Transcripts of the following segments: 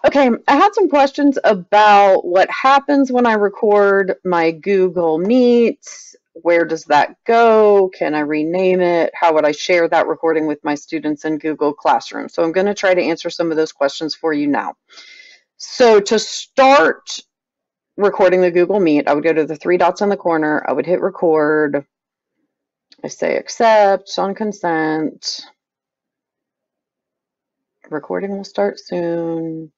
Okay, I had some questions about what happens when I record my Google Meet. Where does that go? Can I rename it? How would I share that recording with my students in Google Classroom? So I'm going to try to answer some of those questions for you now. So to start recording the Google Meet, I would go to the three dots in the corner. I would hit record. I say accept on consent. Recording will start soon.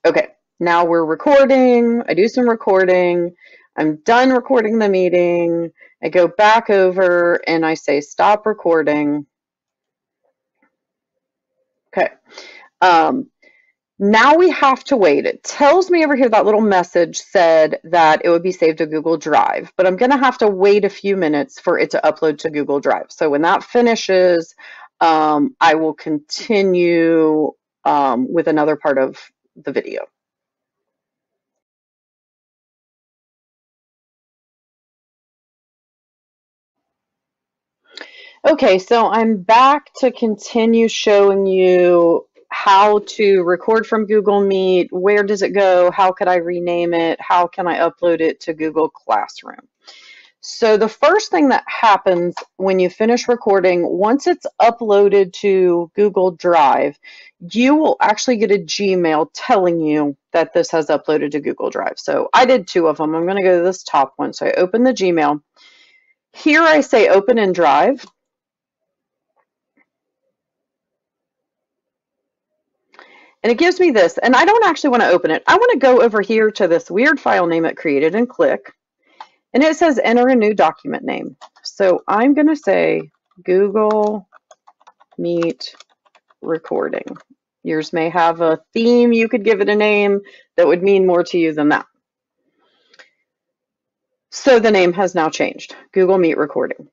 Okay, now we're recording. I do some recording. I'm done recording the meeting. I go back over and I say stop recording. Okay. Now we have to wait. It tells me over here that little message said that it would be saved to Google Drive, but I'm going to have to wait a few minutes for it to upload to Google Drive. So when that finishes, I will continue with another part of the video. Okay, so I'm back to continue showing you how to record from Google Meet. Where does it go? How could I rename it? How can I upload it to Google Classroom? So the first thing that happens when you finish recording, once it's uploaded to Google Drive, you will actually get a Gmail telling you that this has uploaded to Google Drive. So I did two of them. I'm going to go to this top one. So I open the Gmail. Here I say open in Drive. And it gives me this, and I don't actually want to open it. I want to go over here to this weird file name it created and click. And it says enter a new document name. So I'm going to say Google Meet recording. Yours may have a theme. You could give it a name that would mean more to you than that. So the name has now changed, Google Meet recording.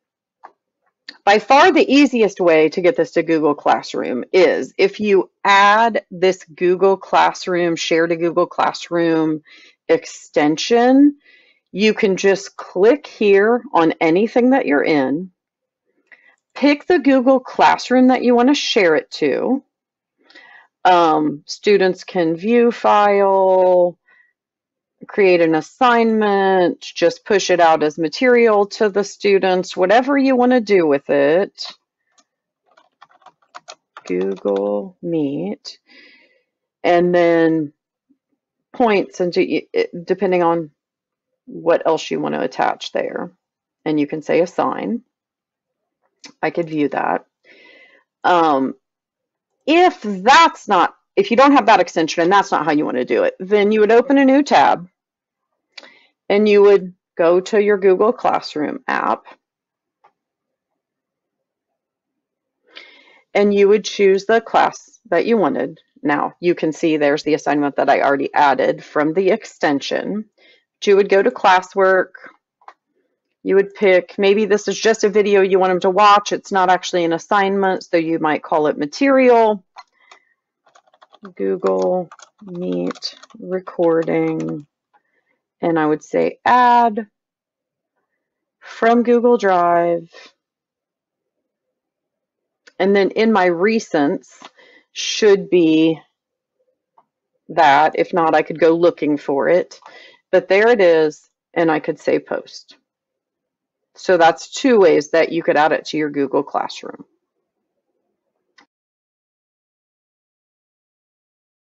By far the easiest way to get this to Google Classroom is if you add this Google Classroom, share to Google Classroom extension, you can just click here on anything that you're in, pick the Google Classroom that you want to share it to. Students can view file, create an assignment, just push it out as material to the students, whatever you want to do with it. Google Meet, and then points, and depending on what else you want to attach there. And you can say assign. I could view that. If you don't have that extension and that's not how you want to do it, then you would open a new tab and you would go to your Google Classroom app and you would choose the class that you wanted. Now you can see there's the assignment that I already added from the extension. But you would go to classwork. You would pick, maybe this is just a video you want them to watch. It's not actually an assignment, so you might call it material. Google Meet recording, and I would say add from Google Drive, and then in my recents should be that. If not, I could go looking for it, but there it is, and I could say post. So that's two ways that you could add it to your Google Classroom.